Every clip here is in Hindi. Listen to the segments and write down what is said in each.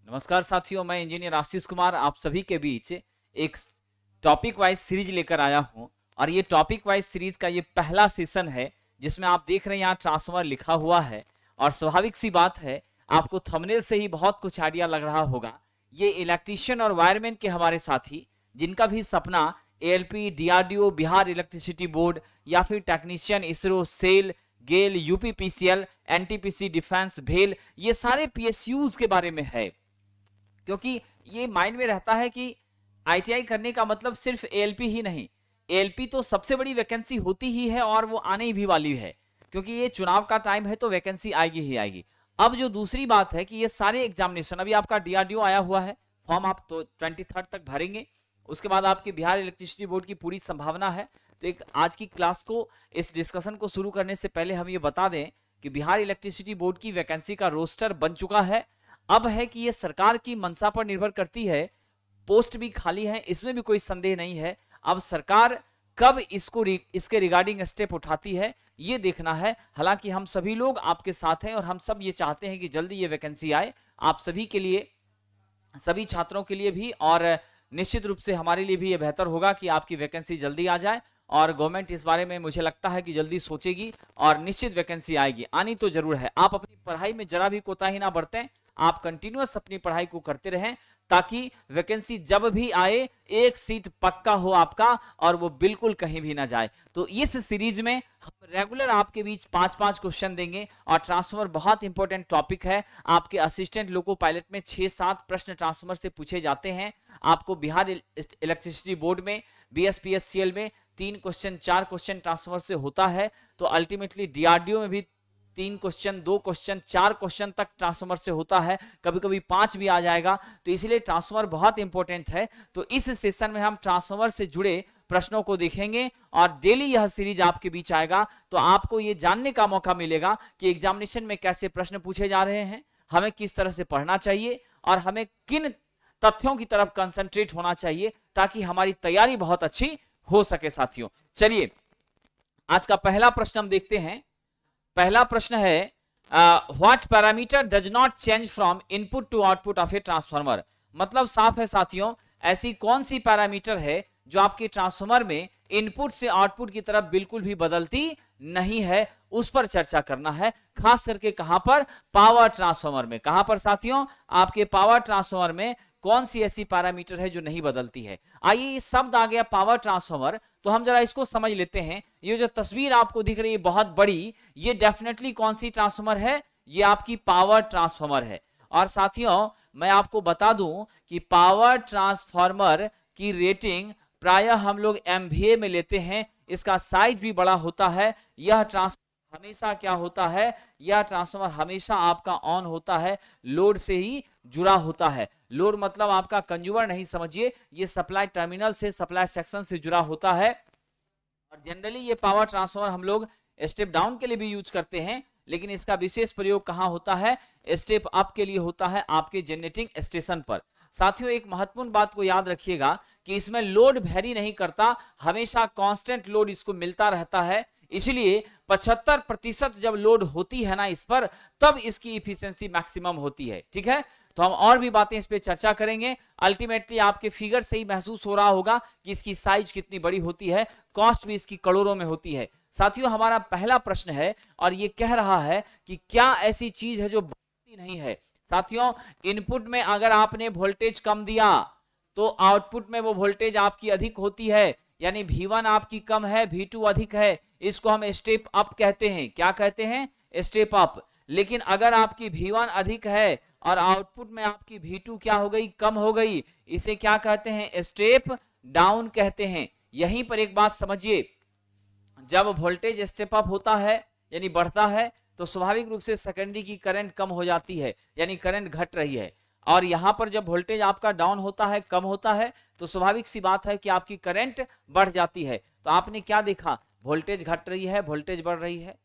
नमस्कार साथियों, मैं इंजीनियर आशीष कुमार आप सभी के बीच एक टॉपिक वाइज सीरीज लेकर आया हूं। और ये टॉपिक वाइज सीरीज का ये पहला सेशन है जिसमें आप देख रहे हैं यहाँ ट्रांसफार्मर लिखा हुआ है। और स्वाभाविक सी बात है, आपको थंबनेल से ही बहुत कुछ आइडिया लग रहा होगा। ये इलेक्ट्रीशियन और वायरमैन के हमारे साथी जिनका भी सपना ALP, DRDO, Bihar electricity board या फिर टेक्नीशियन, इसरो, सेल, गेल, यूपीपीसीएल, एनटीपीसी, डिफेंस, भेल, ये सारे पीएसयूज के बारे में है। क्योंकि ये माइंड में रहता है कि आईटीआई करने का मतलब सिर्फ एएलपी ही नहीं। एएलपी तो सबसे बड़ी वैकेंसी होती ही है और वो आने भी वाली है, क्योंकि ये चुनाव का टाइम है तो वैकेंसी आएगी ही आएगी। अब जो दूसरी बात है कि ये सारे एग्जामिनेशन, अभी आपका डीआरडीओ आया हुआ है, फॉर्म आप तो 23 तक भरेंगे। उसके बाद आपके बिहार इलेक्ट्रिसिटी बोर्ड की पूरी संभावना है। तो एक आज की क्लास को, इस डिस्कशन को शुरू करने से पहले हम ये बता दें कि बिहार इलेक्ट्रिसिटी बोर्ड की वैकेंसी का रोस्टर बन चुका है। अब है कि ये सरकार की मंशा पर निर्भर करती है। पोस्ट भी खाली है, इसमें भी कोई संदेह नहीं है। अब सरकार कब इसके रिगार्डिंग स्टेप उठाती है ये देखना है। हालांकि हम सभी लोग आपके साथ हैं और हम सब ये चाहते हैं कि जल्दी ये वैकेंसी आए, आप सभी के लिए, सभी छात्रों के लिए भी, और निश्चित रूप से हमारे लिए भी ये बेहतर होगा कि आपकी वैकेंसी जल्दी आ जाए। और गवर्नमेंट इस बारे में मुझे लगता है कि जल्दी सोचेगी और निश्चित वैकेंसी आएगी, आनी तो जरूर है। आप अपनी पढ़ाई में जरा भी कोताही ना बरतें, आप कंटिन्यूअस अपनी पढ़ाई को करते रहें ताकि वैकेंसी जब भी आए एक सीट पक्का हो आपका और वो बिल्कुल कहीं भी ना जाए। तो इस सीरीज में हम रेगुलर आपके बीच 5-5 क्वेश्चन देंगे। और ट्रांसफार्मर बहुत इंपॉर्टेंट टॉपिक है। आपके असिस्टेंट लोको पायलट में 6-7 प्रश्न ट्रांसफार्मर से पूछे जाते हैं। आपको बिहार इलेक्ट्रिसिटी बोर्ड में, बीएसपीएससीएल में 3 क्वेश्चन, 4 क्वेश्चन ट्रांसफार्मर से होता है। तो अल्टीमेटली डीआरडीओ में भी 3 क्वेश्चन, 2 क्वेश्चन, 4 क्वेश्चन तक ट्रांसफार्मर से होता है, कभी कभी 5 भी आ जाएगा। तो इसलिए ट्रांसफार्मर बहुत इंपॉर्टेंट है। तो इस सेशन में हम ट्रांसफार्मर से जुड़े प्रश्नों को देखेंगे और डेली यह सीरीज आपके बीच आएगा। तो आपको ये जानने का मौका मिलेगा कि एग्जामिनेशन में कैसे प्रश्न पूछे जा रहे हैं, हमें किस तरह से पढ़ना चाहिए और हमें किन तथ्यों की तरफ कंसंट्रेट होना चाहिए ताकि हमारी तैयारी बहुत अच्छी हो सके। साथियों चलिए आज का पहला प्रश्न हम देखते हैं। पहला प्रश्न है, what parameter does not change from input to output of a transformer. मतलब साफ है साथियों, ऐसी कौन सी पैरामीटर है जो आपके ट्रांसफार्मर में इनपुट से आउटपुट की तरफ बिल्कुल भी बदलती नहीं है, उस पर चर्चा करना है। खास करके कहां पर? पावर ट्रांसफार्मर में। कहां पर साथियों? आपके पावर ट्रांसफार्मर में कौन सी ऐसी पैरामीटर है जो नहीं बदलती है। आइए, ये शब्द आ गया पावर ट्रांसफार्मर, तो हम जरा इसको समझ लेते हैं। ये जो तस्वीर आपको दिख रही है बहुत बड़ी, ये डेफिनेटली कौन सी ट्रांसफार्मर है? ये आपकी पावर ट्रांसफार्मर है। और साथियों मैं आपको बता दूं कि पावर ट्रांसफार्मर की रेटिंग प्रायः हम लोग एमवीए में लेते हैं। इसका साइज भी बड़ा होता है। यह ट्रांसफार्मर हमेशा क्या होता है? यह ट्रांसफार्मर हमेशा आपका ऑन होता है, लोड से ही जुड़ा होता है। लोड मतलब आपका कंज्यूमर नहीं समझिए, ये सप्लाई टर्मिनल से, सप्लाई सेक्शन से जुड़ा होता है। और जनरली ये पावर ट्रांसफार्मर हम लोग स्टेप डाउन के लिए भी यूज करते हैं, लेकिन इसका विशेष प्रयोग कहां होता है? स्टेप अप के लिए होता है, आपके जनरेटिंग स्टेशन पर। साथियों एक महत्वपूर्ण बात को याद रखिएगा कि इसमें लोड वेरी नहीं करता, हमेशा कांस्टेंट लोड इसको मिलता रहता है। इसलिए 75% जब लोड होती है ना इस पर, तब इसकी इफिशियंसी मैक्सिमम होती है। ठीक है, तो हम और भी बातें इस पे चर्चा करेंगे। अल्टीमेटली आपके फिगर से ही महसूस हो रहा होगा कि इसकी साइज कितनी बड़ी होती है, कॉस्ट भी इसकी करोड़ों में होती है। साथियों हमारा पहला प्रश्न है और ये कह रहा है कि क्या ऐसी चीज है जो बढ़ती नहीं है। साथियों इनपुट में अगर आपने वोल्टेज कम दिया तो आउटपुट में वो वोल्टेज आपकी अधिक होती है, यानी V1 आपकी कम है, V2 अधिक है। इसको हम स्टेप अप कहते हैं। क्या कहते हैं? Step up. लेकिन अगर आपकी V1 अधिक है और आउटपुट में आपकी V2 क्या हो गई? कम हो गई, इसे क्या कहते हैं? स्टेप डाउन कहते हैं। यहीं पर एक बात समझिए, जब वोल्टेज स्टेप अप होता है यानी बढ़ता है, तो स्वाभाविक रूप से सेकेंडरी की करंट कम हो जाती है, यानी करंट घट रही है। और यहां पर जब वोल्टेज आपका डाउन होता है, कम होता है, तो स्वाभाविक सी बात है कि आपकी करंट बढ़ जाती है। तो आपने क्या देखा? वोल्टेज घट रही है, वोल्टेज बढ़ रही है,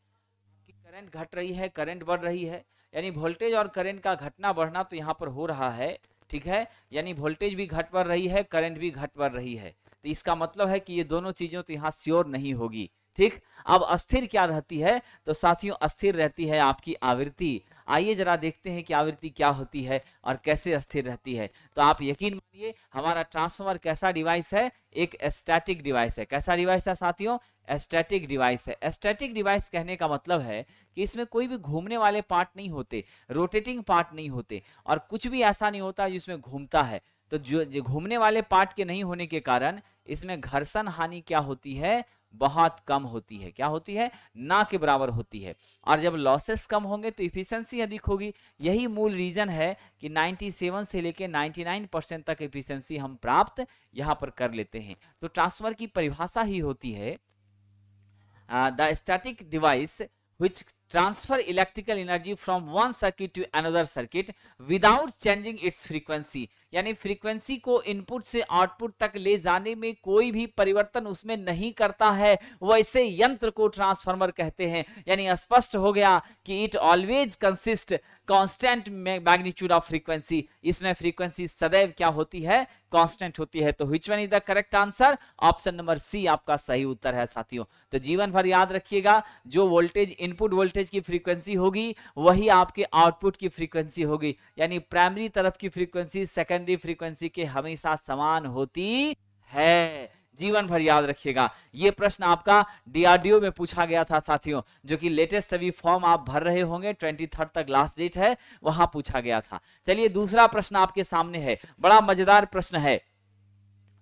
करंट घट रही है, करंट बढ़ रही है, यानी वोल्टेज और करंट का घटना बढ़ना तो यहाँ पर हो रहा है। ठीक है, यानी वोल्टेज भी घट बढ़ रही है, करंट भी घट बढ़ रही है। तो इसका मतलब है कि ये दोनों चीजों तो यहाँ श्योर नहीं होगी। ठीक, अब अस्थिर क्या रहती है? तो साथियों अस्थिर रहती है आपकी आवृत्ति। आइए जरा देखते हैं कि आवृत्ति क्या होती है और कैसे स्थिर रहती है। तो आप यकीन मानिए हमारा ट्रांसफार्मर कैसा डिवाइस है, एक स्टैटिक डिवाइस है। कैसा डिवाइस है साथियों? स्टैटिक डिवाइस है। स्टैटिक डिवाइस कहने का मतलब है कि इसमें कोई भी घूमने वाले पार्ट नहीं होते, रोटेटिंग पार्ट नहीं होते, और कुछ भी ऐसा नहीं होता जिसमें घूमता है। तो जो घूमने वाले पार्ट के नहीं होने के कारण इसमें घर्षण हानि क्या होती है? बहुत कम होती है। क्या होती है? ना के बराबर होती है। और जब लॉसेस कम होंगे तो इफिशिएंसी अधिक होगी। यही मूल रीजन है कि 97 से लेके 99% तक इफिशिएंसी हम प्राप्त यहाँ पर कर लेते हैं। तो ट्रांसफार्मर की परिभाषा ही होती है the static device which transfer electrical energy from one circuit to another circuit without changing its frequency। यानी फ्रीक्वेंसी को इनपुट से आउटपुट तक ले जाने में कोई भी परिवर्तन उसमें नहीं करता है, वैसे यंत्र को ट्रांसफार्मर कहते हैं। यानी स्पष्ट हो गया कि it always consist constant magnitude of frequency. इसमें फ्रीक्वेंसी सदैव क्या होती है? कांस्टेंट होती है। तो which one is the correct answer? Option number C आपका सही उत्तर है साथियों। तो जीवन भर याद रखिएगा, जो वोल्टेज इनपुट वोल्टेज की फ्रीक्वेंसी होगी वही आपके आउटपुट की फ्रीक्वेंसी होगी। यानी प्राइमरी तरफ की फ्रीक्वेंसी सेकेंडरी फ्रीक्वेंसी के हमेशा समान होती है। जीवन भर याद रखिएगा। ये प्रश्न आपका डीआरडीओ में पूछा गया था साथियों, जो कि लेटेस्ट अभी फॉर्म आप भर रहे होंगे, 23 तक लास्ट डेट है, वहां पूछा गया था। चलिए दूसरा प्रश्न आपके सामने है, बड़ा मजेदार प्रश्न है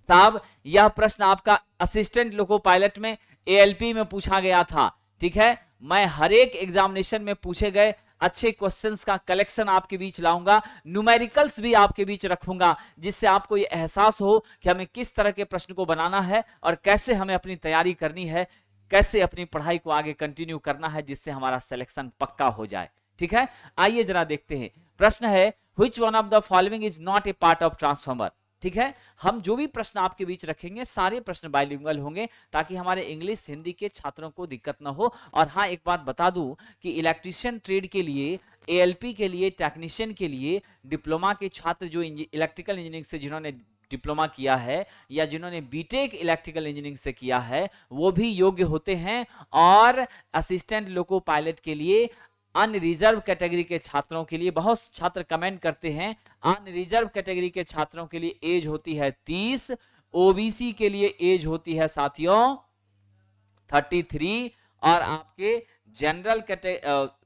साहब। यह प्रश्न आपका असिस्टेंट लोको पायलट में एएलपी में पूछा गया था। ठीक है, मैं हर एक एग्जामिनेशन में पूछे गए अच्छे क्वेश्चंस का कलेक्शन आपके बीच लाऊंगा, न्यूमेरिकल्स भी आपके बीच रखूंगा, जिससे आपको ये एहसास हो कि हमें किस तरह के प्रश्न को बनाना है और कैसे हमें अपनी तैयारी करनी है, कैसे अपनी पढ़ाई को आगे कंटिन्यू करना है, जिससे हमारा सिलेक्शन पक्का हो जाए। ठीक है, आइए जरा देखते हैं। प्रश्न है which one of the following is not a part of transformer. ठीक है, हम जो भी प्रश्न आपके बीच रखेंगे सारे प्रश्न बाइलिंगुअल होंगे, ताकि हमारे इंग्लिश हिंदी के छात्रों को दिक्कत ना हो। और हाँ, एक बात बता दूं कि इलेक्ट्रीशियन ट्रेड के लिए, एएलपी के लिए, टेक्नीशियन के लिए डिप्लोमा के छात्र जो इलेक्ट्रिकल इंजीनियरिंग से जिन्होंने डिप्लोमा किया है या जिन्होंने बीटेक इलेक्ट्रिकल इंजीनियरिंग से किया है, वो भी योग्य होते हैं। और असिस्टेंट लोको पायलट के लिए अनरिजर्व कैटेगरी के छात्रों के लिए, बहुत छात्र कमेंट करते हैं, अनरिजर्व कैटेगरी के छात्रों के लिए एज होती है 30, ओबीसी के लिए एज होती है साथियों 33, और आपके जनरल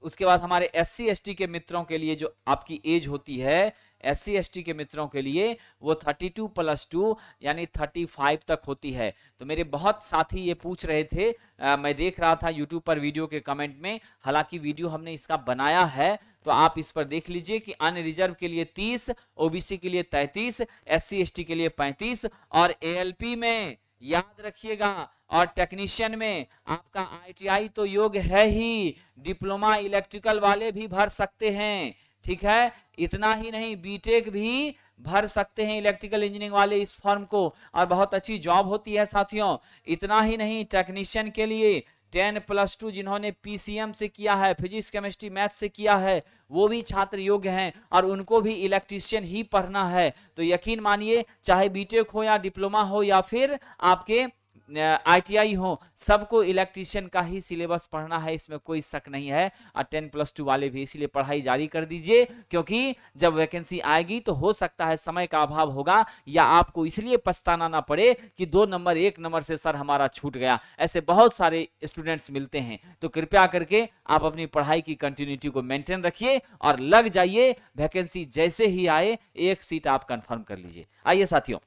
उसके बाद हमारे एससी एसटी के मित्रों के लिए जो आपकी एज होती है, एससी एसटी के मित्रों के लिए वो 32 + 2 यानी 35 तक होती है। तो मेरे बहुत साथी ये पूछ रहे थे, मैं देख रहा था यूट्यूब पर वीडियो के कमेंट में, हालांकि वीडियो हमने इसका बनाया है तो आप इस पर देख लीजिए कि अनरिजर्व के लिए 30, ओबीसी के लिए 33, एससी एसटी के लिए 35, और एएलपी में याद रखिएगा और टेक्नीशियन में आपका आईटीआई तो योग्य है ही, डिप्लोमा इलेक्ट्रिकल वाले भी भर सकते हैं। ठीक है, इतना ही नहीं, बीटेक भी भर सकते हैं इलेक्ट्रिकल इंजीनियरिंग वाले इस फॉर्म को, और बहुत अच्छी जॉब होती है साथियों। इतना ही नहीं, टेक्नीशियन के लिए 10 + 2 जिन्होंने पीसीएम से किया है, फिजिक्स केमिस्ट्री मैथ से किया है, वो भी छात्र योग्य हैं और उनको भी इलेक्ट्रीशियन ही पढ़ना है। तो यकीन मानिए, चाहे बीटेक हो या डिप्लोमा हो या फिर आपके आईटीआई हो, सबको इलेक्ट्रीशियन का ही सिलेबस पढ़ना है, इसमें कोई शक नहीं है। और 10 + 2 वाले भी इसलिए पढ़ाई जारी कर दीजिए, क्योंकि जब वैकेंसी आएगी तो हो सकता है समय का अभाव होगा, या आपको इसलिए पछताना ना पड़े कि 2 नंबर 1 नंबर से सर हमारा छूट गया। ऐसे बहुत सारे स्टूडेंट्स मिलते हैं। तो कृपया करके आप अपनी पढ़ाई की कंटिन्यूटी को मेंटेन रखिए और लग जाइए। वैकेंसी जैसे ही आए एक सीट आप कंफर्म कर लीजिए। आइए साथियों,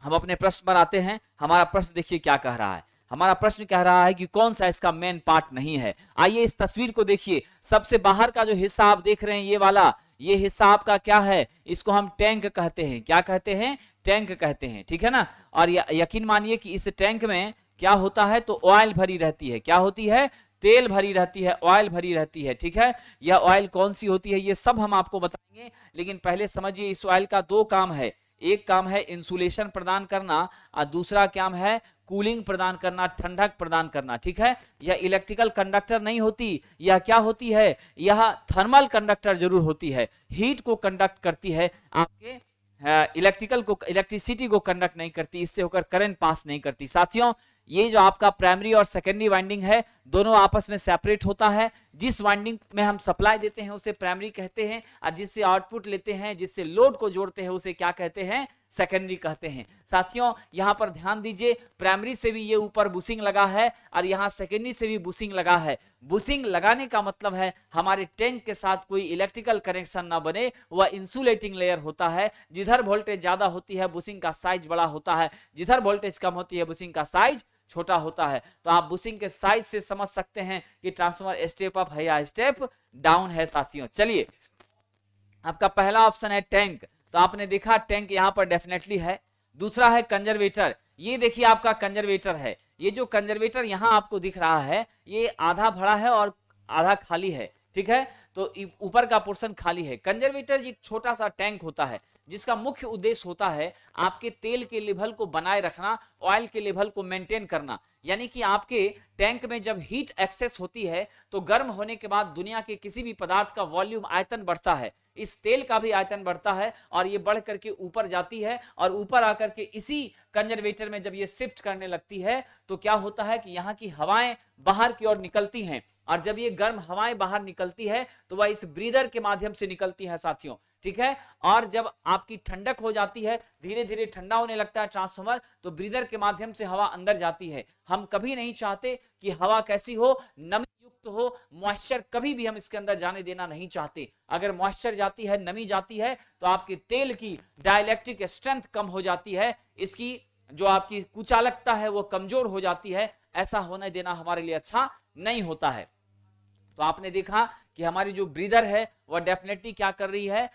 हम अपने प्रश्न पर आते हैं। हमारा प्रश्न देखिए क्या कह रहा है। हमारा प्रश्न कह रहा है कि कौन सा इसका मेन पार्ट नहीं है। आइए इस तस्वीर को देखिए। सबसे बाहर का जो हिस्सा आप देख रहे हैं, ये वाला, ये हिस्सा आपका क्या है? इसको हम टैंक कहते हैं। क्या कहते हैं? टैंक कहते हैं। ठीक है ना। और यकीन मानिए कि इस टैंक में क्या होता है, तो ऑयल भरी रहती है। क्या होती है? तेल भरी रहती है, ऑयल भरी रहती है। ठीक है, यह ऑयल कौन सी होती है ये सब हम आपको बताएंगे, लेकिन पहले समझिए इस ऑयल का 2 काम है। एक काम है इंसुलेशन प्रदान करना और दूसरा काम है कूलिंग प्रदान करना, ठंडक प्रदान करना। ठीक है, यह इलेक्ट्रिकल कंडक्टर नहीं होती। यह क्या होती है? यह थर्मल कंडक्टर जरूर होती है, हीट को कंडक्ट करती है, आपके इलेक्ट्रिसिटी को कंडक्ट नहीं करती, इससे होकर करंट पास नहीं करती। साथियों, ये जो आपका प्राइमरी और सेकेंडरी वाइंडिंग है, दोनों आपस में सेपरेट होता है। जिस वाइंडिंग में हम सप्लाई देते हैं उसे प्राइमरी कहते हैं, और जिससे आउटपुट लेते हैं, जिससे लोड को जोड़ते हैं, उसे क्या कहते हैं, सेकेंडरी कहते हैं। साथियों यहां पर ध्यान दीजिए, प्राइमरी से भी ये ऊपर बुशिंग लगा है और यहां सेकेंडरी से भी बुशिंग लगा है। बुशिंग लगाने का मतलब है हमारे टैंक के साथ कोई इलेक्ट्रिकल कनेक्शन ना बने, वह इंसुलेटिंग लेयर होता है। जिधर वोल्टेज ज्यादा होती है बुशिंग का साइज बड़ा होता है, जिधर वोल्टेज कम होती है बुशिंग का साइज छोटा होता है। तो आप बुशिंग के साइज से समझ सकते हैं कि ट्रांसफार्मर स्टेप अप है या स्टेप डाउन है। साथियों चलिए, आपका पहला ऑप्शन है टैंक, तो आपने देखा टैंक यहां पर डेफिनेटली है। दूसरा है कंजर्वेटर, ये देखिए आपका कंजर्वेटर है। ये जो कंजर्वेटर यहां आपको दिख रहा है ये आधा भरा है और आधा खाली है, ठीक है, तो ऊपर का पोर्शन खाली है। कंजर्वेटर एक छोटा सा टैंक होता है जिसका मुख्य उद्देश्य होता है आपके तेल के लेवल को बनाए रखना, ऑयल के लेवल को मेंटेन करना। यानी कि आपके टैंक में जब हीट एक्सेस होती है तो गर्म होने के बाद दुनिया के किसी भी पदार्थ का वॉल्यूम आयतन बढ़ता है, इस तेल का भी आयतन बढ़ता है और ये बढ़ करके ऊपर जाती है, और ऊपर आकर के इसी कंजर्वेटर में जब ये शिफ्ट करने लगती है तो क्या होता है कि यहाँ की हवाएं बाहर की ओर निकलती हैं, और जब ये गर्म हवाएं बाहर निकलती है तो वह इस ब्रीदर के माध्यम से निकलती है साथियों, ठीक है। और जब आपकी ठंडक हो जाती है, धीरे धीरे ठंडा होने लगता है ट्रांसफार्मर, तो ब्रीदर के माध्यम से हवा अंदर जाती है। हम कभी नहीं चाहते कि हवा कैसी हो, नमी युक्त हो, मॉइस्चर कभी भी हम इसके अंदर जाने देना नहीं चाहते। अगर मॉइस्चर जाती है, नमी जाती है, तो आपके तेल की डाइलेक्ट्रिक स्ट्रेंथ कम हो जाती है, इसकी जो आपकी कुचालकता है वो कमजोर हो जाती है। ऐसा होने देना हमारे लिए अच्छा नहीं होता है। तो आपने देखा कि हमारी जो ब्रीदर है वह डेफिनेटली क्या कर रही है,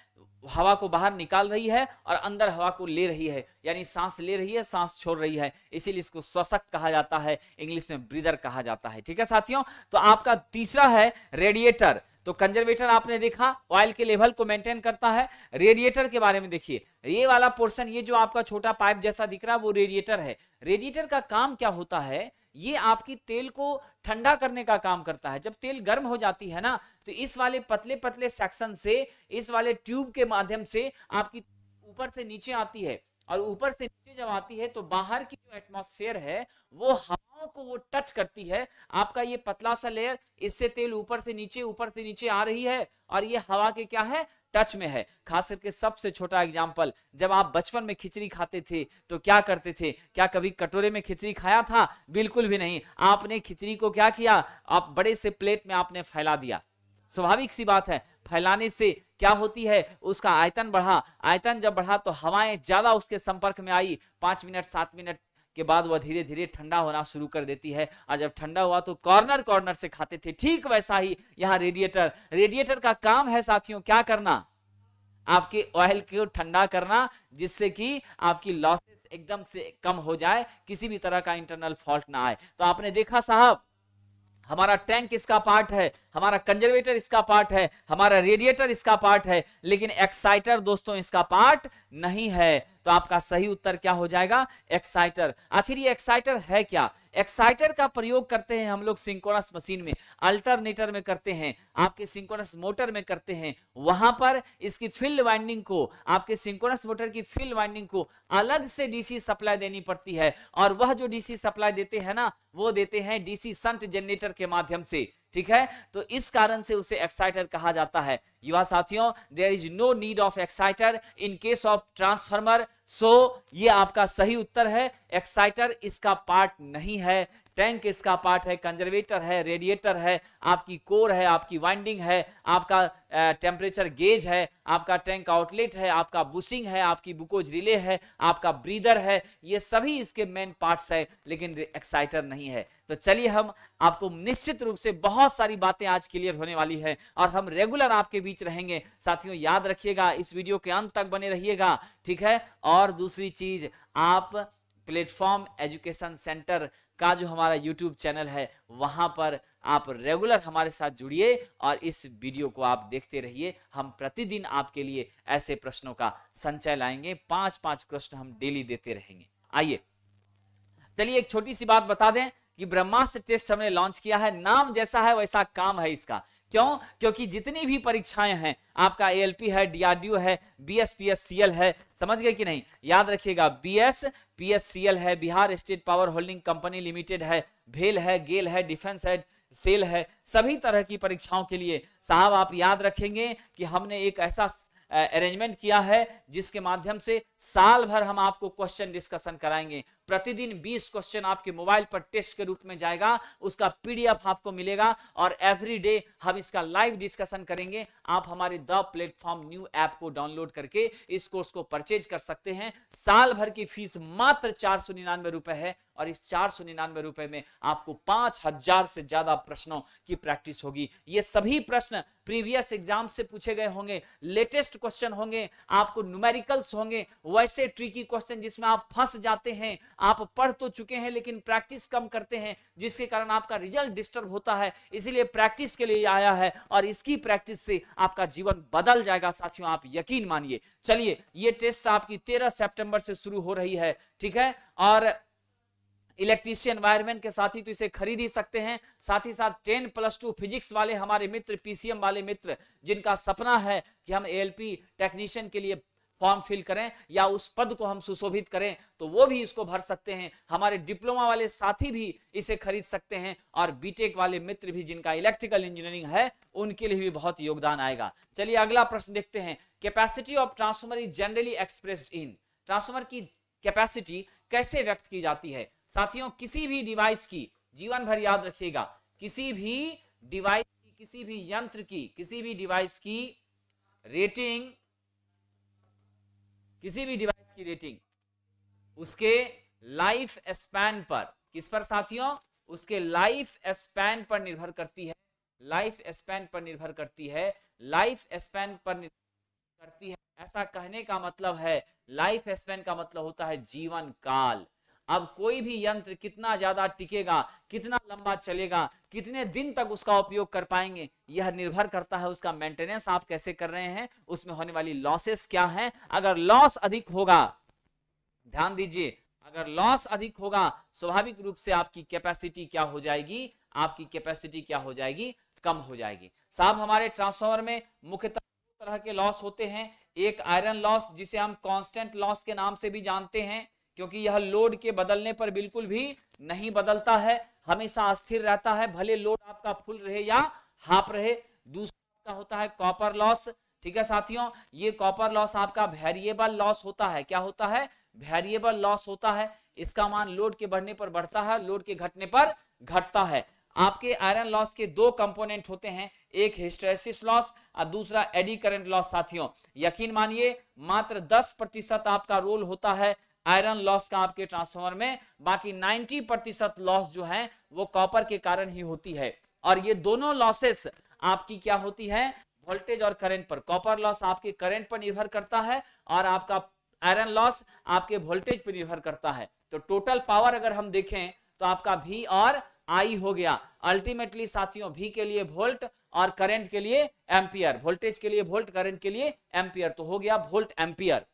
हवा को बाहर निकाल रही है और अंदर हवा को ले रही है, यानी सांस ले रही है, सांस छोड़ रही है, इसीलिए इसको श्वसक कहा जाता है, इंग्लिश में ब्रीदर कहा जाता है, ठीक है साथियों। तो आपका तीसरा है रेडिएटर। तो कंजर्वेटर आपने देखा ऑयल के लेवल को मेंटेन करता है। रेडिएटर के बारे में देखिए, ये वाला पोर्शन, ये जो आपका छोटा पाइप जैसा दिख रहा है वो रेडिएटर है। रेडिएटर का काम क्या होता है, ये आपकी तेल को ठंडा करने का काम करता है। जब तेल गर्म हो जाती है ना, तो इस वाले पतले पतले सेक्शन से, इस वाले ट्यूब के माध्यम से आपकी ऊपर से नीचे आती है, और ऊपर से नीचे जब आती है तो बाहर की जो एटमॉस्फेयर है वो हवाओं को वो टच करती है। आपका ये पतला सा लेयर, इससे तेल ऊपर से नीचे आ रही है, और ये हवा के क्या है, टच में है। खास करके सबसे छोटा एग्जांपल, जब आप बचपन में खिचड़ी खाते थे तो क्या करते थे, क्या कभी कटोरे में खिचड़ी खाया था? बिल्कुल भी नहीं। आपने खिचड़ी को क्या किया, आप बड़े से प्लेट में आपने फैला दिया। स्वाभाविक सी बात है, फैलाने से क्या होती है, उसका आयतन बढ़ा। आयतन जब बढ़ा तो हवाएं ज्यादा उसके संपर्क में आई, 5 मिनट 7 मिनट के बाद वह धीरे धीरे ठंडा होना शुरू कर देती है, और जब ठंडा हुआ तो कॉर्नर कॉर्नर से खाते थे। ठीक वैसा ही यहाँ रेडिएटर का काम है साथियों, क्या करना, आपके ऑयल को ठंडा करना, जिससे कि आपकी लॉसेस एकदम से कम हो जाए, किसी भी तरह का इंटरनल फॉल्ट ना आए। तो आपने देखा साहब, हमारा टैंक इसका पार्ट है, हमारा कंजर्वेटर इसका पार्ट है, हमारा रेडिएटर इसका पार्ट है, लेकिन एक्साइटर दोस्तों इसका पार्ट नहीं है। तो आपका सही उत्तर क्या हो जाएगा, एक्साइटर। आखिर ये एक्साइटर है क्या? एक्साइटर का प्रयोग करते हैं हम लोग सिंक्रोनस मशीन में, अल्टरनेटर में करते हैं, आपके सिंक्रोनस मोटर में करते हैं। वहां पर इसकी फील्ड वाइंडिंग को, आपके सिंक्रोनस मोटर की फील्ड वाइंडिंग को अलग से डीसी सप्लाई देनी पड़ती है, और वह जो डीसी सप्लाई देते हैं ना, वो देते हैं डीसी शंट जनरेटर के माध्यम से, ठीक है। तो इस कारण से उसे एक्साइटर कहा जाता है। युवा साथियों, there is no need of exciter in case of transformer. So ये आपका सही उत्तर है, एक्साइटर इसका पार्ट नहीं है। टैंक इसका पार्ट है, कंजर्वेटर है, रेडिएटर है, आपकी कोर है, आपकी वाइंडिंग है, आपका टेम्परेचर गेज है, आपका टैंक आउटलेट है, आपका बुशिंग है, आपकी बुकोज रिले है, आपका ब्रीदर है, ये सभी इसके मेन पार्ट्स है, लेकिन एक्साइटर नहीं है। तो चलिए, हम आपको निश्चित रूप से बहुत सारी बातें आज क्लियर होने वाली है, और हम रेगुलर आपके बीच रहेंगे साथियों। याद रखिएगा, इस वीडियो के अंत तक बने रहिएगा, ठीक है। और दूसरी चीज, आप प्लेटफॉर्म एजुकेशन सेंटर का जो हमारा YouTube चैनल है, वहां पर आप रेगुलर हमारे साथ जुड़िए और इस वीडियो को आप देखते रहिए। हम प्रतिदिन आपके लिए ऐसे प्रश्नों का संचय लाएंगे, 5-5 प्रश्न हम डेली देते रहेंगे। आइए, चलिए एक छोटी सी बात बता दें कि ब्रह्मास्त्र टेस्ट हमने लॉन्च किया है। नाम जैसा है वैसा काम है इसका। क्यों? क्योंकि जितनी भी परीक्षाएं हैं, आपका ALP है, DRDO है, BSPSCL है, समझ गए कि नहीं? याद रखिएगा, BSPSCL है, Bihar state power holding company limited है, भेल है, गेल है, डिफेंस है, सेल है, सभी तरह की परीक्षाओं के लिए साहब आप याद रखेंगे कि हमने एक ऐसा अरेंजमेंट किया है जिसके माध्यम से साल भर हम आपको क्वेश्चन डिस्कशन कराएंगे। प्रतिदिन 20 क्वेश्चन आपके मोबाइल पर टेस्ट के रूप में जाएगा, उसका पीडीएफ आपको मिलेगा और एवरी डे हम इसका लाइव डिस्कशन करेंगे। आप हमारे द प्लेटफॉर्म न्यू ऐप को डाउनलोड करके इस कोर्स को परचेज कर सकते हैं। साल भर की फीस मात्र 499 रुपए है और इस 499 रुपए में आपको 5000 से ज्यादा प्रश्नों की प्रैक्टिस होगी। ये सभी प्रश्न प्रीवियस एग्जाम से पूछे गए होंगे, लेटेस्ट क्वेश्चन होंगे, आपको न्यूमेरिकल्स होंगे, वैसे ट्रिकी क्वेश्चन जिसमें आप फंस जाते हैं, आप पढ़ तो चुके हैं लेकिन प्रैक्टिस कम करते हैं, जिसके कारण आपका रिजल्ट डिस्टर्ब होता है। इसीलिए प्रैक्टिस के लिए आया है और इसकी प्रैक्टिस से आपका जीवन बदल जाएगा साथियों, आप यकीन मानिए। चलिए, ये टेस्ट आपकी 13 सितंबर से शुरू हो रही है, ठीक है। और इलेक्ट्रीशियन वायरमैन के साथ ही तो इसे खरीद ही सकते हैं। साथ ही साथ 10+2 फिजिक्स वाले हमारे मित्र, पीसीएम वाले मित्र, जिनका सपना है कि हम एएलपी टेक्नीशियन के लिए फॉर्म फिल करें या उस पद को हम सुशोभित करें, तो वो भी इसको भर सकते हैं। हमारे डिप्लोमा वाले साथी भी इसे खरीद सकते हैं और बीटेक वाले मित्र भी जिनका इलेक्ट्रिकल इंजीनियरिंग है, उनके लिए भी बहुत योगदान आएगा। चलिए अगला प्रश्न देखते हैं। Capacity of transformer is generally expressed in. Transformer की कैपेसिटी कैसे व्यक्त की जाती है साथियों? किसी भी डिवाइस की, जीवन भर याद रखिएगा, किसी भी डिवाइस की, किसी भी यंत्र की, किसी भी डिवाइस की रेटिंग, किसी भी डिवाइस की रेटिंग उसके लाइफ स्पैन पर, किस पर साथियों? उसके लाइफ स्पैन पर निर्भर करती है। लाइफ स्पैन पर निर्भर करती है। लाइफ स्पैन पर निर्भर करती है। ऐसा कहने का मतलब है, लाइफ स्पैन का मतलब होता है जीवन काल। अब कोई भी यंत्र कितना ज्यादा टिकेगा, कितना लंबा चलेगा, कितने दिन तक उसका उपयोग कर पाएंगे, यह निर्भर करता है उसका मेंटेनेंस आप कैसे कर रहे हैं, उसमें होने वाली लॉसेस क्या हैं। अगर लॉस अधिक होगा, ध्यान दीजिए, अगर लॉस अधिक होगा, स्वाभाविक रूप से आपकी कैपेसिटी क्या हो जाएगी? आपकी कैपेसिटी क्या हो जाएगी? कम हो जाएगी। साहब हमारे ट्रांसफार्मर में मुख्यतः दो तरह के लॉस होते हैं। एक आयरन लॉस, जिसे हम कांस्टेंट लॉस के नाम से भी जानते हैं, क्योंकि यह लोड के बदलने पर बिल्कुल भी नहीं बदलता है, हमेशा स्थिर रहता है, भले लोड आपका फुल रहे या हाफ रहे। दूसरा होता है कॉपर लॉस, ठीक है साथियों। ये कॉपर लॉस आपका वेरिएबल लॉस होता है। क्या होता है? वेरिएबल लॉस होता है। इसका मान लोड के बढ़ने पर बढ़ता है, लोड के घटने पर घटता है। आपके आयरन लॉस के दो कंपोनेंट होते हैं, एक हिस्टैरिसीस लॉस और दूसरा एडी करंट लॉस। साथियों यकीन मानिए, मात्र 10% आपका रोल होता है आयरन लॉस का आपके ट्रांसफार्मर में, बाकी 90% लॉस जो है वो कॉपर के कारण ही होती है। और ये दोनों लॉसेस आपकी क्या होती है? वोल्टेज और करंट पर। कॉपर लॉस आपके करंट पर निर्भर करता है और आपका आयरन लॉस आपके वोल्टेज पर निर्भर करता है। तो टोटल पावर अगर हम देखें तो आपका V और I हो गया। अल्टीमेटली साथियों V के लिए वोल्ट और करंट के लिए एम्पियर, वोल्टेज के लिए वोल्ट, करंट के लिए एम्पियर, तो हो गया वोल्ट एम्पियर।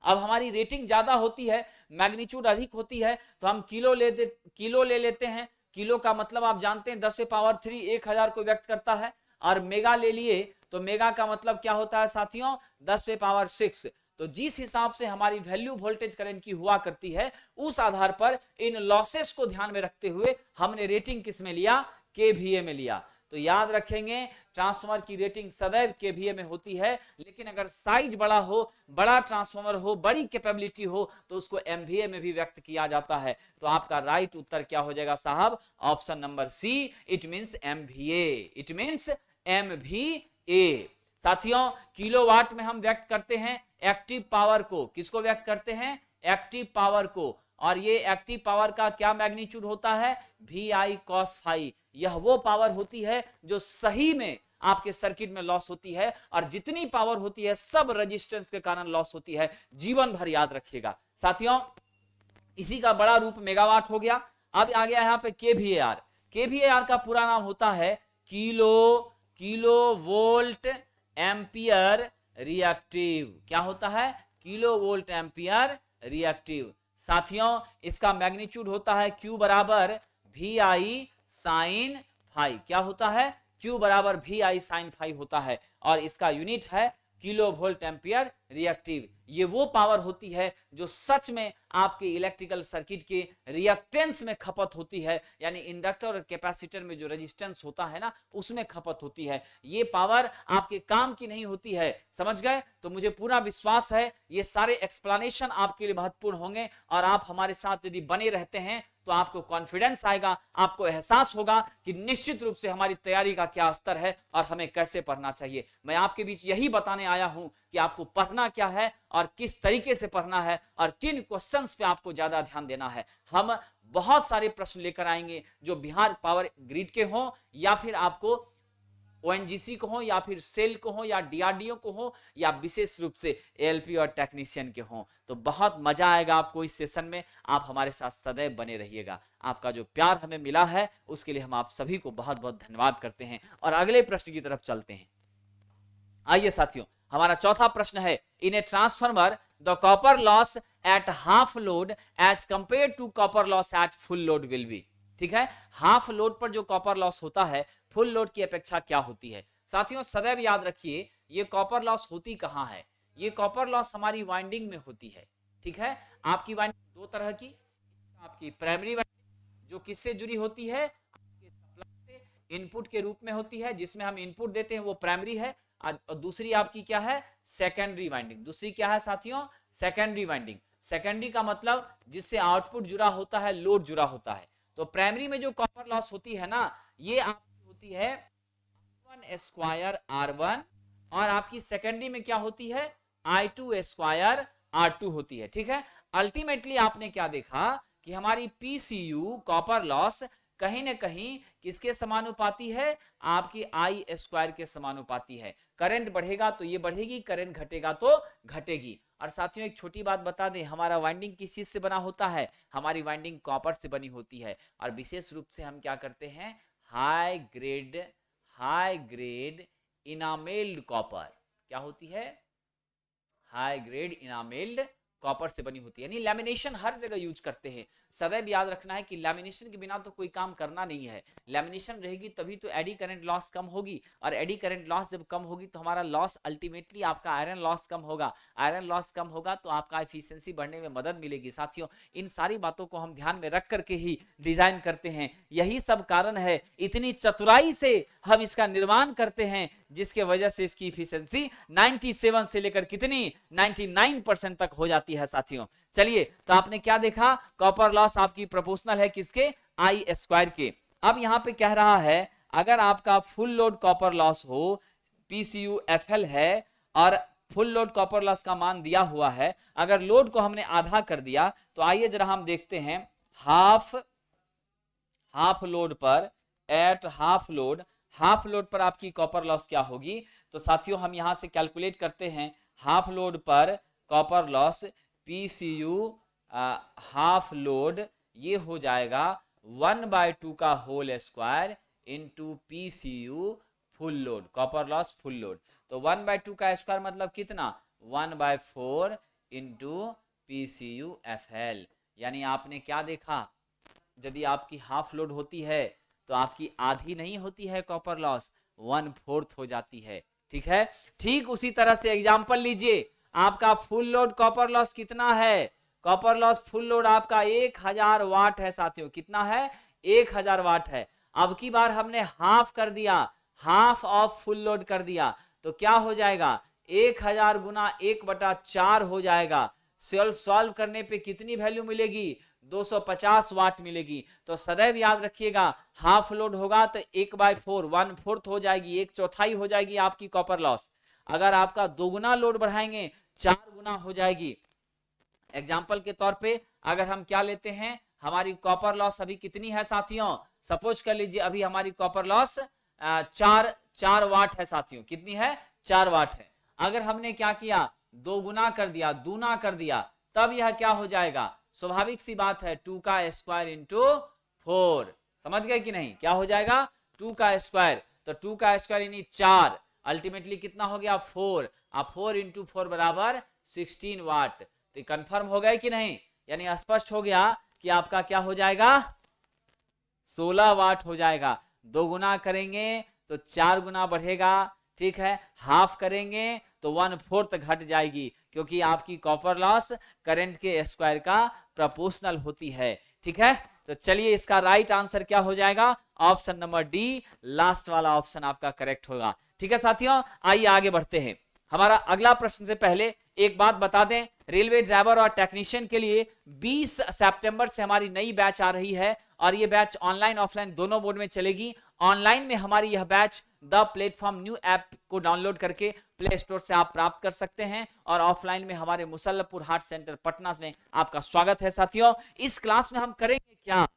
अब हमारी रेटिंग ज्यादा होती है, मैग्नीट्यूड अधिक होती है, तो हम किलो ले लेते हैं। किलो का मतलब आप जानते हैं 10⁻³ 1000 को व्यक्त करता है। और मेगा ले लिए तो मेगा का मतलब क्या होता है साथियों? 10⁻6। तो जिस हिसाब से हमारी वैल्यू वोल्टेज करंट की हुआ करती है, उस आधार पर इन लॉसेस को ध्यान में रखते हुए हमने रेटिंग किस में लिया? केवीए में लिया। तो याद रखेंगे, ट्रांसफार्मर की रेटिंग सदैव केवीए में होती है, लेकिन अगर साइज बड़ा हो, बड़ा ट्रांसफार्मर हो, बड़ी कैपेबिलिटी हो, तो उसको एमवीए में भी व्यक्त किया जाता है। तो आपका राइट उत्तर क्या हो जाएगा साहब? Option number C, it means MVA. It means MVA. साथियों किलोवाट में हम व्यक्त करते हैं एक्टिव पावर को। किसको व्यक्त करते हैं? एक्टिव पावर को। और ये एक्टिव पावर का क्या मैग्नीट्यूड होता है? VI cos phi। यह वो पावर होती है जो सही में आपके सर्किट में लॉस होती है, और जितनी पावर होती है सब रेजिस्टेंस के कारण लॉस होती है। जीवन भर याद रखिएगा साथियों। इसी का बड़ा रूप मेगावाट हो गया। अब आ गया यहाँ पे केवीएआर। केवीएआर का पूरा नाम होता है किलो वोल्ट एम्पियर रिएक्टिव। क्या होता है? Kilo volt ampere reactive. साथियों इसका मैग्नीट्यूड होता है Q बराबर VI sin phi। क्या होता है? Q बराबर VI sin phi होता है। और इसका यूनिट है किलो वोल्ट एम्पियर रिएक्टिव। ये वो पावर होती है जो सच में आपके इलेक्ट्रिकल सर्किट के रिएक्टेंस में खपत होती है, यानी इंडक्टर और कैपेसिटर में जो रेजिस्टेंस होता है ना, उसमें खपत होती है। ये पावर आपके काम की नहीं होती है, समझ गए? तो मुझे पूरा विश्वास है ये सारे एक्सप्लेनेशन आपके लिए महत्वपूर्ण होंगे, और आप हमारे साथ यदि बने रहते हैं तो आपको कॉन्फिडेंस आएगा, आपको एहसास होगा कि निश्चित रूप से हमारी तैयारी का क्या स्तर है और हमें कैसे पढ़ना चाहिए। मैं आपके बीच यही बताने आया हूं कि आपको पढ़ना क्या है और किस तरीके से पढ़ना है और किन क्वेश्चंस पे आपको ज्यादा ध्यान देना है। हम बहुत सारे प्रश्न लेकर आएंगे जो बिहार पावर ग्रिड के हों, या फिर आपको ओएनजीसी को हो, या फिर सेल को हो, या डीआरडीओ को हो, या विशेष रूप से एएलपी और टेक्नीशियन के हो। तो बहुत मजा आएगा आपको इस सेशन में। आप हमारे साथ सदैव बने रहिएगा। आपका जो प्यार हमें मिला है उसके लिए हम आप सभी को बहुत बहुत धन्यवाद करते हैं, और अगले प्रश्न की तरफ चलते हैं। आइए साथियों, हमारा चौथा प्रश्न है, in a transformer the copper loss at half load as compare to copper loss at full load will be. ठीक है, हाफ लोड पर जो कॉपर लॉस होता है फुल लोड की अपेक्षा क्या होती है? साथियों सदैव याद रखिए, ये कॉपर लॉस होती कहां है? ये कॉपर लॉस हमारी वाइंडिंग में होती है। ठीक है, आपकी वाइंडिंग दो तरह की, आपकी प्राइमरी वाइंडिंग जो किससे जुड़ी होती है? आपके सप्लाई से इनपुट के रूप में होती है, जिसमें हम इनपुट देते हैं, वो प्राइमरी है। और दूसरी आपकी क्या है? Secondary winding. दूसरी क्या है साथियों? Secondary winding. सेकेंडरी का मतलब जिससे आउटपुट जुड़ा होता है, लोड जुड़ा होता है। तो प्राइमरी में जो कॉपर लॉस होती है ना, ये आपकी होती है I1 स्क्वायर R1, और आपकी सेकेंडरी में क्या होती है? I2 स्क्वायर R2 होती है। ठीक है, अल्टीमेटली आपने क्या देखा कि हमारी PCU कॉपर लॉस कहीं ना कहीं किसके समानुपाती है? आपकी I स्क्वायर के समानुपाती है। करंट बढ़ेगा तो ये बढ़ेगी, करंट घटेगा तो घटेगी। और साथियों एक छोटी बात बता दें, हमारा वाइंडिंग किस चीज से बना होता है? हमारी वाइंडिंग कॉपर से बनी होती है, और विशेष रूप से हम क्या करते हैं? High grade enamelled copper. क्या होती है? हाई ग्रेड इनामेल्ड कॉपर से बनी होती है, यानी लैमिनेशन हर जगह यूज करते हैं। सदैव याद रखना है कि लैमिनेशन के बिना तो कोई काम करना नहीं है। लैमिनेशन रहेगी तभी तो एडी करंट लॉस कम होगी, और एडी करंट लॉस जब कम होगी तो हमारा लॉस अल्टीमेटली आपका आयरन लॉस कम होगा। आयरन लॉस कम होगा तो आपका एफिशिएंसी बढ़ने में मदद मिलेगी। साथियों इन सारी बातों को हम ध्यान में रख करके ही डिजाइन करते हैं। यही सब कारण है, इतनी चतुराई से हम इसका निर्माण करते हैं, जिसके वजह से इसकी एफिशिएंसी 97 से लेकर कितनी 99% तक हो जाती है। साथियों चलिए, तो आपने क्या देखा? कॉपर लॉस आपकी प्रोपोर्शनल है किसके? I स्क्वायर के। अब यहां पे कह रहा है, अगर आपका फुल लोड कॉपर लॉस हो, PCU FL है, और फुल लोड कॉपर लॉस का मान दिया हुआ है, अगर लोड को हमने आधा कर दिया, तो आइए जरा हम देखते हैं हाफ लोड पर, एट हाफ लोड पर आपकी कॉपर लॉस क्या होगी? तो साथियों हम यहां से कैलकुलेट करते हैं, हाफ लोड पर copper loss PCU half load, ये हो जाएगा 1/2 का whole square into PCU full load, copper loss full load. तो 1/2 का स्क्वायर मतलब कितना? 1/4 इंटू PCU FL। यानी आपने क्या देखा, यदि आपकी हाफ लोड होती है तो आपकी आधी नहीं होती है कॉपर लॉस, 1/4 हो जाती है। ठीक है, ठीक उसी तरह से एग्जांपल लीजिए, आपका फुल लोड कॉपर लॉस कितना है? कॉपर लॉस फुल लोड आपका 1000 वाट है। साथियों कितना है? 1000 वाट है। अब की बार हमने हाफ कर दिया, हाफ ऑफ फुल लोड कर दिया, तो क्या हो जाएगा? 1000 गुना 1/4 हो जाएगा। सॉल्व करने पे कितनी वैल्यू मिलेगी? 250 वाट मिलेगी। तो सदैव याद रखिएगा, हाफ लोड होगा तो 1/4 1/4 हो जाएगी, 1/4 हो जाएगी आपकी कॉपर लॉस। अगर आपका दोगुना लोड बढ़ाएंगे 4 गुना हो जाएगी। एग्जाम्पल के तौर पे अगर हम क्या लेते हैं, हमारी कॉपर लॉस अभी कितनी है साथियों? सपोज कर लीजिए अभी हमारी कॉपर लॉस 4 वाट है। साथियों कितनी है? 4 वाट है। अगर हमने क्या किया, 2 गुना कर दिया, दूना कर दिया, तब यह क्या हो जाएगा? स्वाभाविक सी बात है, 2 का स्क्वायर इंटू 4। समझ गए कि नहीं? क्या हो जाएगा? 2 का स्क्वायर, तो 2 का स्क्वायर यानी 4, अल्टीमेटली कितना हो गया? 4। अब 4 इंटू 4 बराबर 16 वाट। तो कंफर्म हो गए कि नहीं? यानी स्पष्ट हो गया कि आपका क्या हो जाएगा? 16 वाट हो जाएगा। 2 गुना करेंगे तो 4 गुना बढ़ेगा। ठीक है, हाफ करेंगे तो 1/4 घट जाएगी, क्योंकि आपकी कॉपर लॉस करंट के स्क्वायर का प्रोपोर्शनल होती है। ठीक है, तो चलिए इसका राइट आंसर क्या हो जाएगा, ऑप्शन नंबर डी, लास्ट वाला ऑप्शन आपका करेक्ट होगा। ठीक है साथियों, आइए आगे बढ़ते हैं। हमारा अगला प्रश्न से पहले एक बात बता दें, रेलवे ड्राइवर और टेक्नीशियन के लिए 20 सितंबर से हमारी नई बैच आ रही है, और ये बैच ऑनलाइन ऑफलाइन दोनों मोड में चलेगी। ऑनलाइन में हमारी यह batch the platform new app को डाउनलोड करके प्ले स्टोर से आप प्राप्त कर सकते हैं, और ऑफलाइन में हमारे मुसल्लपुर हाट सेंटर पटना में आपका स्वागत है। साथियों, इस क्लास में हम करेंगे क्या,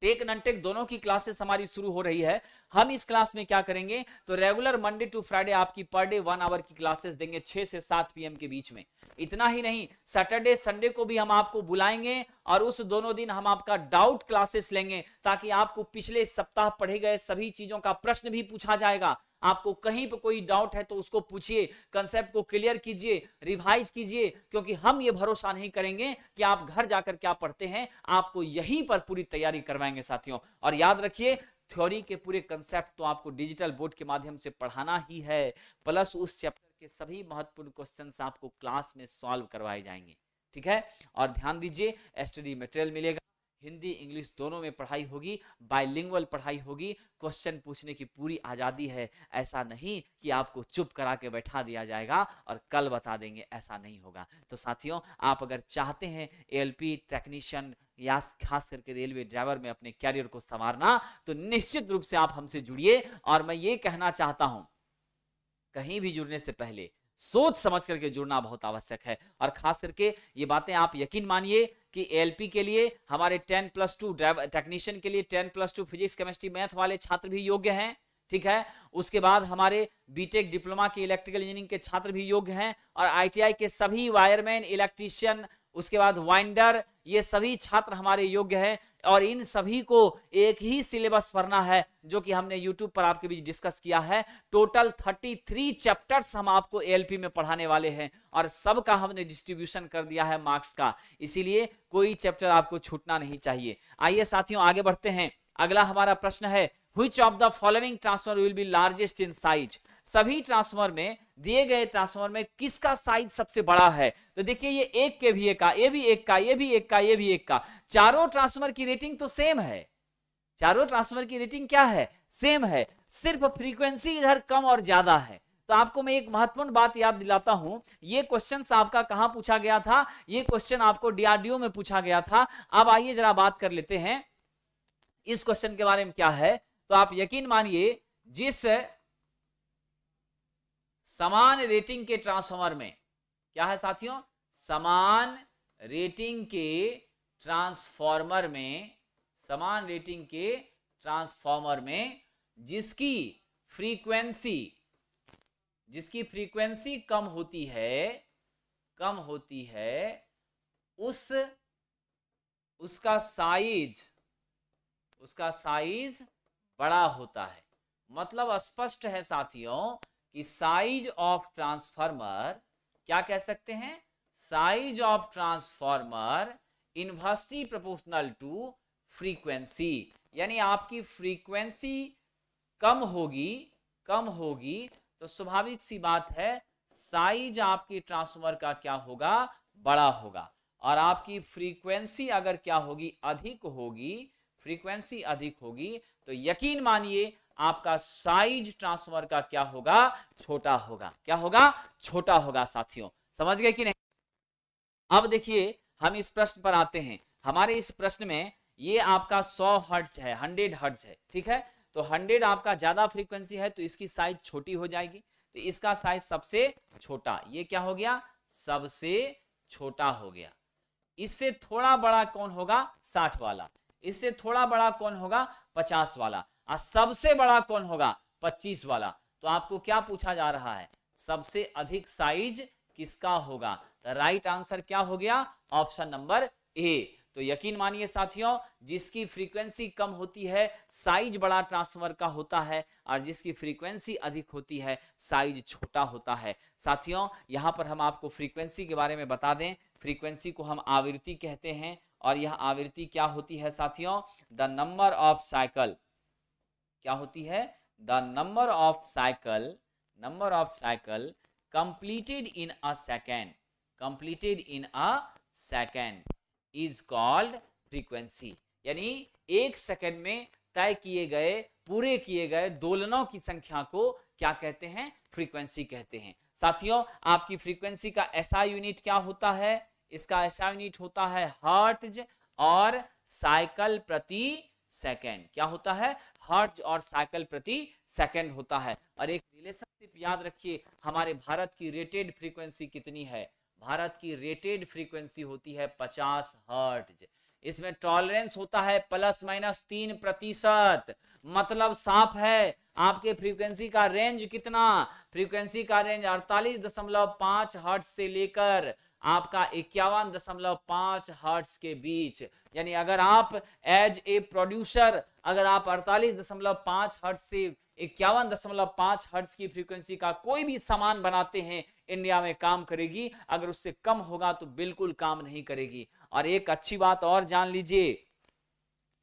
टेक नॉन टेक दोनों की क्लासेस हमारी शुरू हो रही है। हम इस क्लास में क्या करेंगे, तो रेगुलर मंडे टू फ्राइडे आपकी पर डे 1 आवर की क्लासेस देंगे 6 से 7 PM के बीच में। इतना ही नहीं, सैटरडे संडे को भी हम आपको बुलाएंगे, और उस दोनों दिन हम आपका डाउट क्लासेस लेंगे, ताकि आपको पिछले सप्ताह पढ़े गए सभी चीजों का प्रश्न भी पूछा जाएगा। आपको कहीं पर कोई डाउट है तो उसको पूछिए, कंसेप्ट को क्लियर कीजिए, रिवाइज कीजिए, क्योंकि हम ये भरोसा नहीं करेंगे कि आप घर जाकर क्या पढ़ते हैं, आपको यहीं पर पूरी तैयारी करवाएंगे साथियों। और याद रखिए, थ्योरी के पूरे कंसेप्ट तो आपको डिजिटल बोर्ड के माध्यम से पढ़ाना ही है, प्लस उस चैप्टर के सभी महत्वपूर्ण क्वेश्चंस आपको क्लास में सॉल्व करवाए जाएंगे। ठीक है, और ध्यान दीजिए, स्टडी मटेरियल मिलेगा, हिंदी इंग्लिश दोनों में पढ़ाई होगी, बाइलिंगुअल पढ़ाई होगी, क्वेश्चन पूछने की पूरी आजादी है। ऐसा नहीं कि आपको चुप करा के बैठा दिया जाएगा और कल बता देंगे, ऐसा नहीं होगा। तो साथियों, आप अगर चाहते हैं एएलपी टेक्नीशियन या खास करके रेलवे ड्राइवर में अपने कैरियर को संवारना, तो निश्चित रूप से आप हमसे जुड़िए। और मैं ये कहना चाहता हूं, कहीं भी जुड़ने से पहले सोच समझ करके जुड़ना बहुत आवश्यक है। और खास करके ये बातें आप यकीन मानिए कि एएलपी के लिए हमारे 10+2 टेक्नीशियन के लिए 10+2 फिजिक्स केमिस्ट्री मैथ वाले छात्र भी योग्य हैं। ठीक है, उसके बाद हमारे बीटेक डिप्लोमा के इलेक्ट्रिकल इंजीनियरिंग के छात्र भी योग्य हैं, और आईटीआई के सभी वायरमैन, इलेक्ट्रीशियन, उसके बाद वाइंडर, ये सभी छात्र हमारे योग्य हैं। और इन सभी को एक ही सिलेबस पढ़ना है, जो कि हमने YouTube पर आपके बीच डिस्कस किया है। टोटल 33 चैप्टर्स हम आपको एएलपी में पढ़ाने वाले हैं, और सबका हमने डिस्ट्रीब्यूशन कर दिया है मार्क्स का, इसीलिए कोई चैप्टर आपको छूटना नहीं चाहिए। आइए साथियों, आगे बढ़ते हैं। अगला हमारा प्रश्न है, which of the following transformer will be largest in size. सभी ट्रांसफॉर्मर में, दिए गए ट्रांसफॉर्मर में किसका साइज सबसे बड़ा है। तो देखिए, ये 1 kVA का, ये भी 1 का, ये भी 1 का, ये भी 1 का, चारों ट्रांसफॉर्मर की रेटिंग तो सेम है। चारों ट्रांसफॉर्मर की रेटिंग क्या है, सेम है, सिर्फ फ्रीक्वेंसी इधर कम और ज्यादा है। तो आपको मैं एक महत्वपूर्ण बात याद दिलाता हूं, ये क्वेश्चन आपका कहां पूछा गया था, ये क्वेश्चन आपको डीआरडीओ में पूछा गया था। अब आइए जरा बात कर लेते हैं इस क्वेश्चन के बारे में क्या है। तो आप यकीन मानिए, जिस समान रेटिंग के ट्रांसफॉर्मर में, क्या है साथियों, समान रेटिंग के ट्रांसफॉर्मर में, समान रेटिंग के ट्रांसफॉर्मर में जिसकी फ्रीक्वेंसी कम होती है, उसका साइज बड़ा होता है। मतलब स्पष्ट है साथियों कि साइज ऑफ ट्रांसफार्मर, क्या कह सकते हैं, size of transformer inversely proportional to frequency. यानी आपकी फ्रीक्वेंसी कम होगी तो स्वाभाविक सी बात है, साइज आपकी ट्रांसफार्मर का क्या होगा, बड़ा होगा। और आपकी फ्रीक्वेंसी अगर क्या होगी, फ्रीक्वेंसी अधिक होगी, तो यकीन मानिए आपका साइज ट्रांसफार्मर का क्या होगा, छोटा होगा। क्या होगा, छोटा होगा। साथियों समझ गए कि नहीं। अब देखिए, हम इस प्रश्न पर आते हैं। हमारे इस प्रश्न में ये आपका 100 हर्ट्ज है, 100 हर्ट्ज है। ठीक है, तो 100 आपका ज्यादा फ्रीक्वेंसी है, तो इसकी साइज छोटी हो जाएगी। तो इसका साइज सबसे छोटा, ये क्या हो गया, सबसे छोटा हो गया। इससे थोड़ा बड़ा कौन होगा, 60 वाला। इससे थोड़ा बड़ा कौन होगा, 50 वाला। और सबसे बड़ा कौन होगा, 25 वाला। तो आपको क्या पूछा जा रहा है, सबसे अधिक साइज किसका होगा। तो राइट आंसर क्या हो गया, ऑप्शन नंबर ए। तो यकीन मानिए साथियों, जिसकी फ्रीक्वेंसी कम होती है साइज बड़ा ट्रांसफार्मर का होता है, और जिसकी फ्रीक्वेंसी अधिक होती है साइज छोटा होता है। साथियों यहां पर हम आपको फ्रीक्वेंसी के बारे में बता दें। फ्रीक्वेंसी को हम आवृत्ति कहते हैं, और यह आवृत्ति क्या होती है साथियों, द नंबर ऑफ साइकिल। क्या होती है, the number of cycle completed in a second is called frequency। यानी 1 सेकंड में तय किए गए, पूरे किए गए दोलनों की संख्या को क्या कहते हैं? फ्रीक्वेंसी कहते हैं। साथियों, आपकी फ्रीक्वेंसी का एसआई यूनिट क्या होता है? इसका एसआई यूनिट होता है हर्ट्ज और साइकिल प्रति सेकंड। क्या होता है? हर्ट्ज और साइकिल प्रति सेकंड होता है। और एक रिलेशनशिप याद रखिए, हमारे भारत की रेटेड फ्रीक्वेंसी कितनी है? भारत की रेटेड फ्रीक्वेंसी होती है 50 हर्ट्ज। इसमें टॉलरेंस होता है ±3%। मतलब साफ है, आपके फ्रीक्वेंसी का रेंज कितना? फ्रीक्वेंसी का रेंज 48.5 हर्ट्ज से लेकर आपका 51.5 हर्ट्ज के बीच। यानी अगर आप एज ए प्रोड्यूसर, अगर आप 48.5 हर्ट्ज से 51.5 हर्ट्ज की फ्रीक्वेंसी का कोई भी सामान बनाते हैं, इंडिया में काम करेगी। अगर उससे कम होगा तो बिल्कुल काम नहीं करेगी। और एक अच्छी बात और जान लीजिए,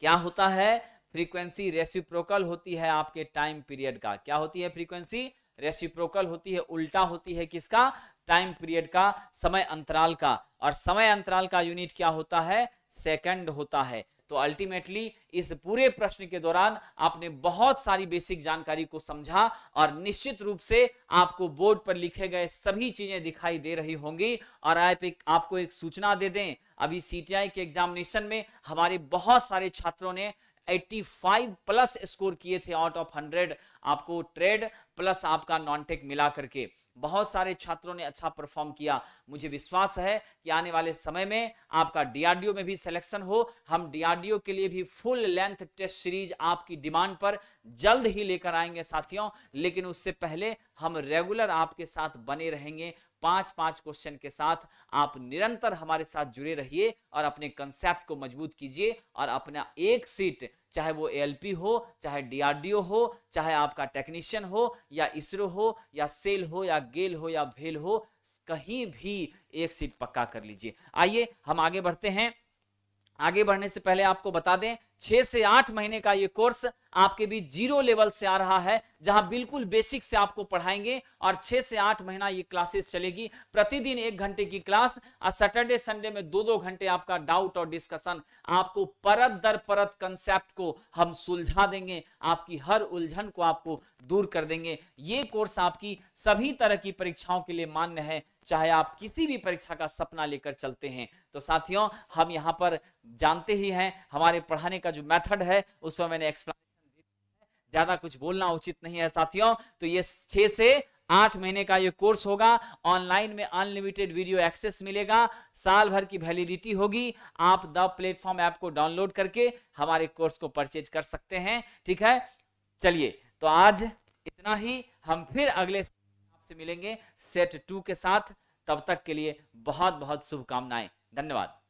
क्या होता है? फ्रीक्वेंसी रेसिप्रोकल होती है आपके टाइम पीरियड का। क्या होती है? फ्रीक्वेंसी रेसिप्रोकल होती है, उल्टा होती है किसका? टाइम पीरियड का, समय अंतराल का। और समय अंतराल का यूनिट क्या होता है? सेकंड होता है। तो अल्टीमेटली इस पूरे प्रश्न के दौरान आपने बहुत सारी बेसिक जानकारी को समझा और निश्चित रूप से आपको बोर्ड पर लिखे गए सभी चीजें दिखाई दे रही होंगी। और आपको एक सूचना दे दें, अभी सीटीआई के एग्जामिनेशन में हमारे बहुत सारे छात्रों ने 85 प्लस स्कोर किए थे आउट ऑफ 100। आपको ट्रेड प्लस आपका नॉन टेक मिला करके बहुत सारे छात्रों ने अच्छा परफॉर्म किया। मुझे विश्वास है कि आने वाले समय में आपका डीआरडीओ में भी सिलेक्शन हो। हम डीआरडीओ के लिए भी फुल लेंथ टेस्ट सीरीज आपकी डिमांड पर जल्द ही लेकर आएंगे साथियों। लेकिन उससे पहले हम रेगुलर आपके साथ बने रहेंगे 5-5 क्वेश्चन के साथ। आप निरंतर हमारे साथ जुड़े रहिए और अपने कंसेप्ट को मजबूत कीजिए और अपना एक सीट, चाहे वो एएलपी हो, चाहे डीआरडीओ हो, चाहे आपका टेक्नीशियन हो या इसरो हो या सेल हो या गेल हो या भेल हो, कहीं भी एक सीट पक्का कर लीजिए। आइए हम आगे बढ़ते हैं। आगे बढ़ने से पहले आपको बता दें, 6 से 8 महीने का ये कोर्स आपके बीच 0 लेवल से आ रहा है, जहां बिल्कुल बेसिक से आपको पढ़ाएंगे। और 6 से 8 महीना ये क्लासेस चलेगी, प्रतिदिन 1 घंटे की क्लास और सैटरडे संडे में 2-2 घंटे आपका डाउट और डिस्कशन। आपको परत दर परत कंसेप्ट को हम सुलझा देंगे, आपकी हर उलझन को आपको दूर कर देंगे। ये कोर्स आपकी सभी तरह की परीक्षाओं के लिए मान्य है, चाहे आप किसी भी परीक्षा का सपना लेकर चलते हैं। तो साथियों, हम यहाँ पर जानते ही हैं हमारे पढ़ाने का जो मेथड है उसमें मैंने एक्सप्लेनेशन दे दिया है, ज्यादा कुछ बोलना उचित नहीं है साथियों। तो ये 6 से 8 महीने का ये कोर्स होगा। ऑनलाइन में अनलिमिटेड वीडियो एक्सेस मिलेगा, साल भर की वैलिडिटी होगी। आप द प्लेटफॉर्म ऐप को डाउनलोड करके हमारे कोर्स को परचेज कर सकते हैं। ठीक है, चलिए तो आज इतना ही। हम फिर अगले आपसे मिलेंगे सेट 2 के साथ। तब तक के लिए बहुत बहुत शुभकामनाएं। धन्यवाद।